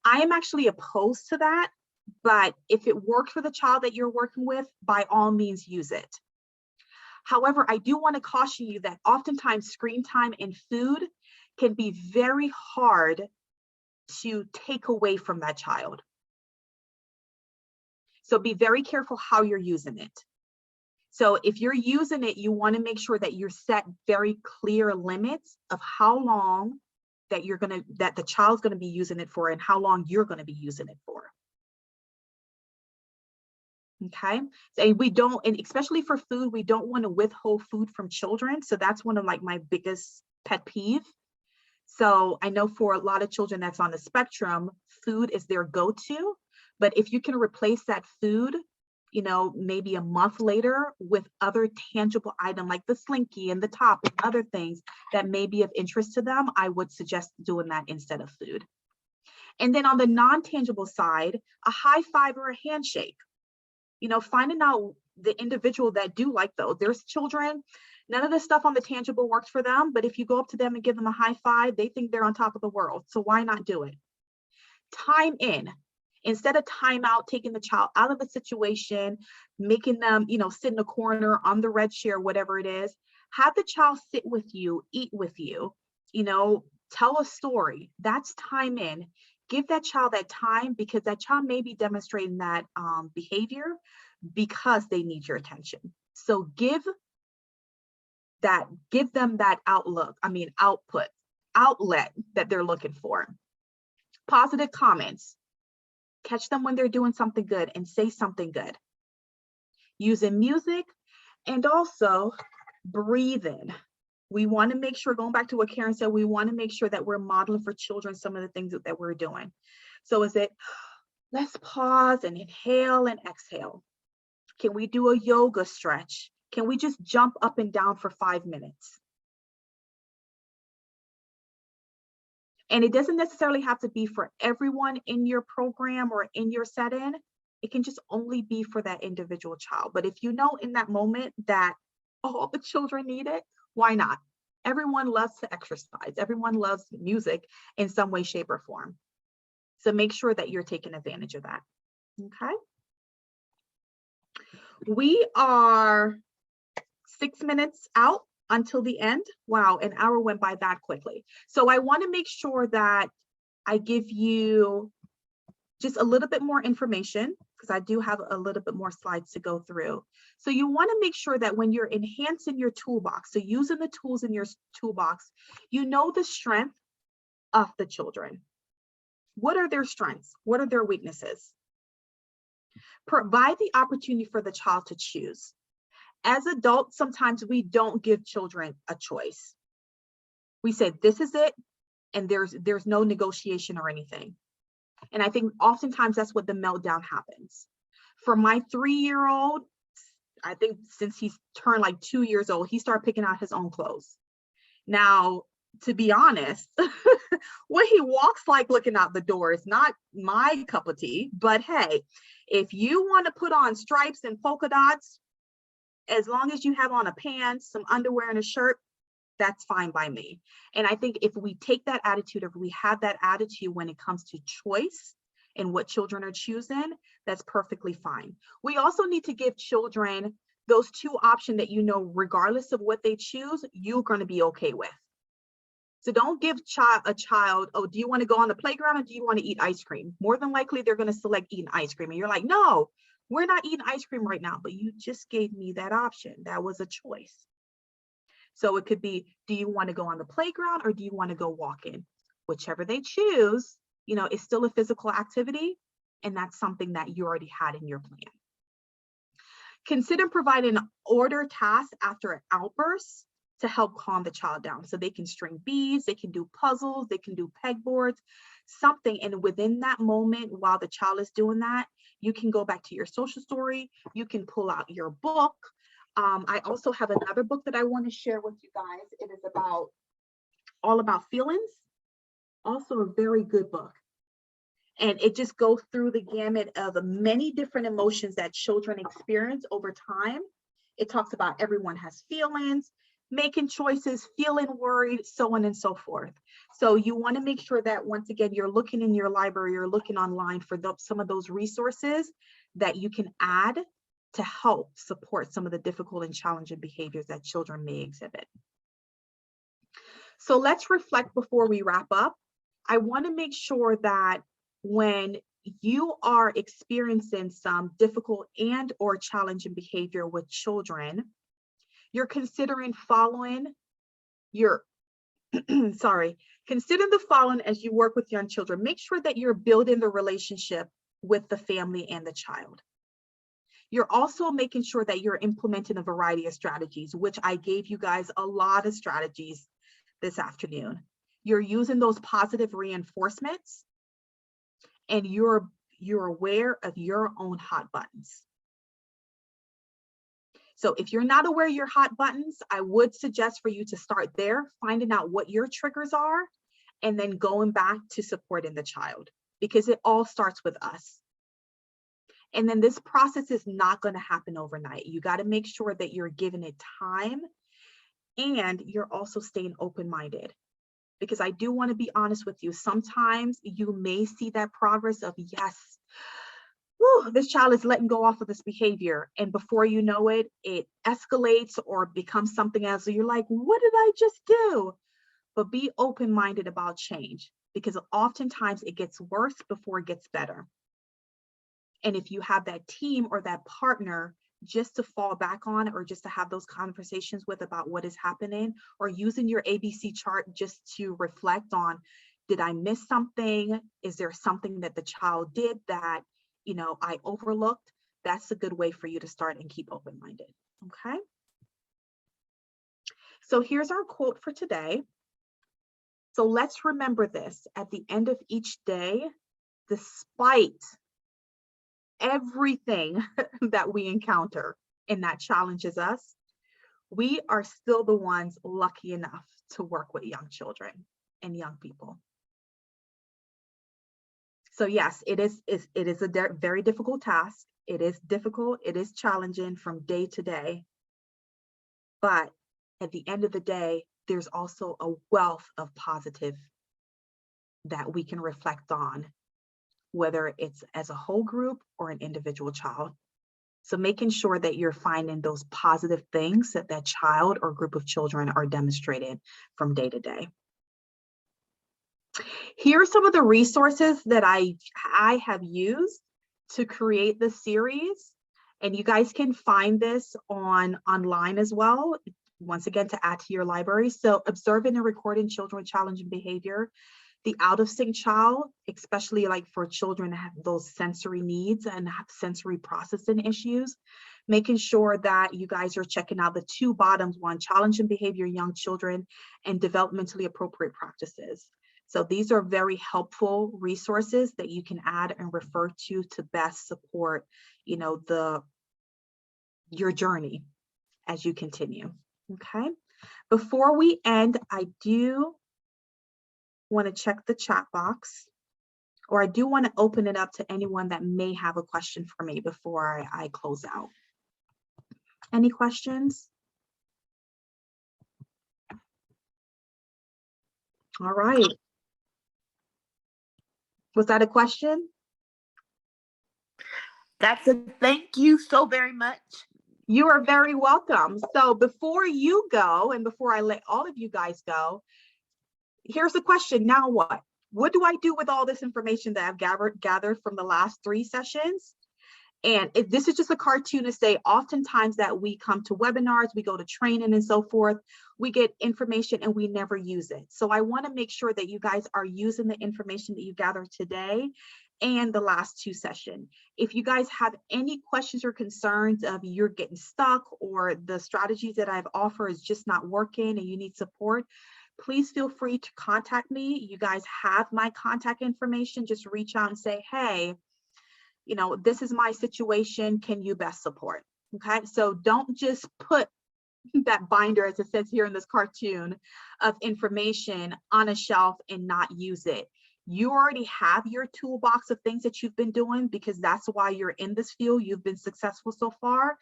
[SPEAKER 1] I am actually opposed to that, but if it works for the child that you're working with, by all means use it. However, I do want to caution you that oftentimes screen time and food can be very hard to take away from that child. So be very careful how you're using it. So if you're using it, you want to make sure that you're set very clear limits of how long that the child's going to be using it for and how long you're going to be using it for. Okay, and we don't, and especially for food, we don't want to withhold food from children. So that's one of my biggest pet peeve. So I know for a lot of children that's on the spectrum, food is their go-to, but if you can replace that food maybe a month later with other tangible item like the slinky and the top and other things that may be of interest to them, I would suggest doing that instead of food. And then on the non-tangible side, a high five or a handshake, finding out the individual that do like those. There's children, none of this stuff on the tangible works for them, but if you go up to them and give them a high five, they think they're on top of the world. So why not do it? Time in. Instead of time out, taking the child out of the situation, making them, sit in a corner on the red chair, whatever it is, have the child sit with you, eat with you, tell a story. That's time in. Give that child that time, because that child may be demonstrating that behavior because they need your attention. So give them that outlet that they're looking for. Positive comments. Catch them when they're doing something good and say something good. Using music, and also breathing. We want to make sure, going back to what Karen said, we want to make sure that we're modeling for children some of the things that we're doing. So is it, let's pause and inhale and exhale. Can we do a yoga stretch? Can we just jump up and down for 5 minutes? And it doesn't necessarily have to be for everyone in your program or in your setting. It can just only be for that individual child. But if you know in that moment that all the children need it, why not? Everyone loves to exercise. Everyone loves music in some way, shape, or form. So make sure that you're taking advantage of that. Okay. We are 6 minutes out until the end. Wow, an hour went by that quickly. So I want to make sure that I give you just a little bit more information, because I do have a little bit more slides to go through. So you want to make sure that when you're enhancing your toolbox, so using the tools in your toolbox, you know the strength of the children. What are their strengths? What are their weaknesses? Provide the opportunity for the child to choose. As adults, sometimes we don't give children a choice. We say, this is it, and there's no negotiation or anything. And I think oftentimes that's what the meltdown happens. For my 3-year-old, I think since he's turned like 2 years old, he started picking out his own clothes. Now, to be honest, what he walks like looking out the door is not my cup of tea, but hey, if you want to put on stripes and polka dots, as long as you have on a pants, some underwear and a shirt, that's fine by me. And I think if we take that attitude, if we have that attitude when it comes to choice and what children are choosing, that's perfectly fine. We also need to give children those two options that, regardless of what they choose, you're going to be okay with. So don't give a child, oh, do you want to go on the playground or do you want to eat ice cream? More than likely, they're going to select eating ice cream. And you're like, no, we're not eating ice cream right now, but you just gave me that option. That was a choice. So it could be, do you want to go on the playground or do you want to go walking? Whichever they choose, is still a physical activity. And that's something that you already had in your plan. Consider providing order tasks after an outburst to help calm the child down. So they can string beads, they can do puzzles, they can do pegboards, something. And within that moment, while the child is doing that, you can go back to your social story, you can pull out your book. I also have another book that I want to share with you guys. It is all about feelings. Also a very good book. And it just goes through the gamut of many different emotions that children experience over time. It talks about everyone has feelings, making choices, feeling worried, so on and so forth. So you want to make sure that, once again, you're looking in your library, you're looking online for some of those resources that you can add to help support some of the difficult and challenging behaviors that children may exhibit. So let's reflect before we wrap up. I want to make sure that when you are experiencing some difficult and or challenging behavior with children, you're considering following your, consider the following as you work with young children. Make sure that you're building the relationship with the family and the child. You're also making sure that you're implementing a variety of strategies, which I gave you guys a lot of strategies this afternoon. You're using those positive reinforcements, and you're aware of your own hot buttons. So if you're not aware of your hot buttons, I would suggest for you to start there, finding out what your triggers are, and then going back to supporting the child, because it all starts with us. And then this process is not going to happen overnight. You got to make sure that you're giving it time, and you're also staying open-minded. Because I do want to be honest with you, sometimes you may see that progress of, yes, whew, this child is letting go off of this behavior. And before you know it, it escalates or becomes something else. So you're like, what did I just do? But be open-minded about change, because oftentimes it gets worse before it gets better. And if you have that team or that partner just to fall back on, or just to have those conversations with about what is happening, or using your ABC chart just to reflect on, did I miss something? Is there something that the child did that, you know, I overlooked? That's a good way for you to start and keep open-minded. Okay. So here's our quote for today. So let's remember this: at the end of each day, despite everything that we encounter and that challenges us, we are still the ones lucky enough to work with young children and young people. So yes, it is a very difficult task. It is difficult, it is challenging from day to day. But at the end of the day, there's also a wealth of positive that we can reflect on, whether it's as a whole group or an individual child. So making sure that you're finding those positive things that that child or group of children are demonstrating from day to day. Here are some of the resources that I have used to create this series. And you guys can find this online as well, once again, to add to your library. So observing and recording children with challenging behavior, the out of sync child, especially like for children that have those sensory needs and have sensory processing issues, making sure that you guys are checking out the two bottoms one, challenging behavior, young children, and developmentally appropriate practices. So these are very helpful resources that you can add and refer to best support, you know, your journey as you continue. Okay. Before we end, I do want to check the chat box, or I do want to open it up to anyone that may have a question for me before I close out. Any questions? All right. Was that a question?
[SPEAKER 2] That's a thank you so very much.
[SPEAKER 1] You are very welcome. So before you go, and before I let all of you guys go, here's the question. Now what? What do I do with all this information that I've gathered from the last 3 sessions? And this is just a cartoon to say, oftentimes that we come to webinars, we go to training and so forth, we get information and we never use it. So I want to make sure that you guys are using the information that you gathered today and the last 2 sessions. If you guys have any questions or concerns of you're getting stuck, or the strategies that I've offered is just not working and you need support, please feel free to contact me. You guys have my contact information. Just reach out and say, hey, you know, this is my situation. Can you best support? Okay. So don't just put that binder, as it says here in this cartoon, of information on a shelf and not use it. You already have your toolbox of things that you've been doing, because that's why you're in this field. You've been successful so far.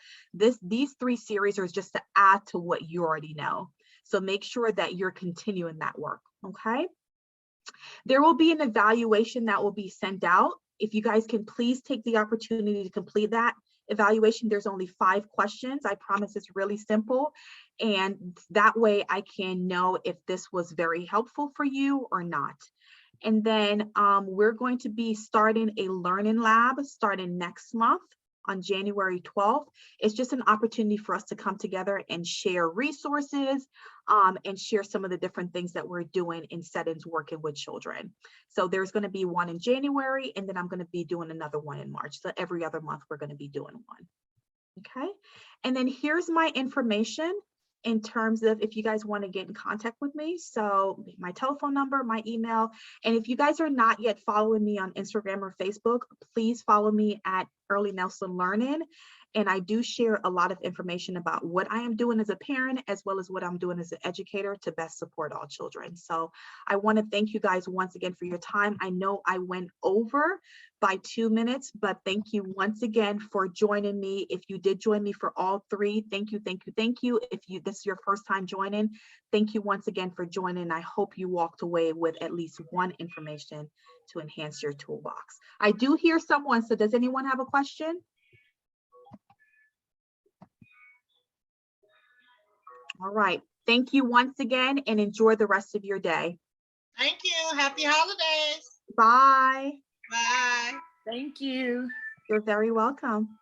[SPEAKER 1] These 3 series are just to add to what you already know. So make sure that you're continuing that work. Okay. There will be an evaluation that will be sent out. If you guys can please take the opportunity to complete that evaluation. There's only 5 questions. I promise it's really simple. And that way I can know if this was very helpful for you or not. And then we're going to be starting a learning lab starting next month on January 12th. It's just an opportunity for us to come together and share resources and share some of the different things that we're doing in settings working with children. So there's going to be one in January, and then I'm going to be doing another one in March. So every other month we're going to be doing one. Okay. And then here's my information in terms of if you guys want to get in contact with me. So my telephone number, my email, and if you guys are not yet following me on Instagram or Facebook, please follow me at Early Nelson Learning. And I do share a lot of information about what I am doing as a parent, as well as what I'm doing as an educator to best support all children. So I want to thank you guys once again for your time. I know I went over by 2 minutes, but thank you once again for joining me. If you did join me for all three, thank you, thank you, thank you. If this is your first time joining, thank you once again for joining. I hope you walked away with at least one information to enhance your toolbox. I do hear someone, so does anyone have a question? All right, thank you once again and enjoy the rest of your day.
[SPEAKER 4] Thank you. Happy holidays.
[SPEAKER 1] Bye.
[SPEAKER 4] Bye.
[SPEAKER 2] Thank you.
[SPEAKER 1] You're very welcome.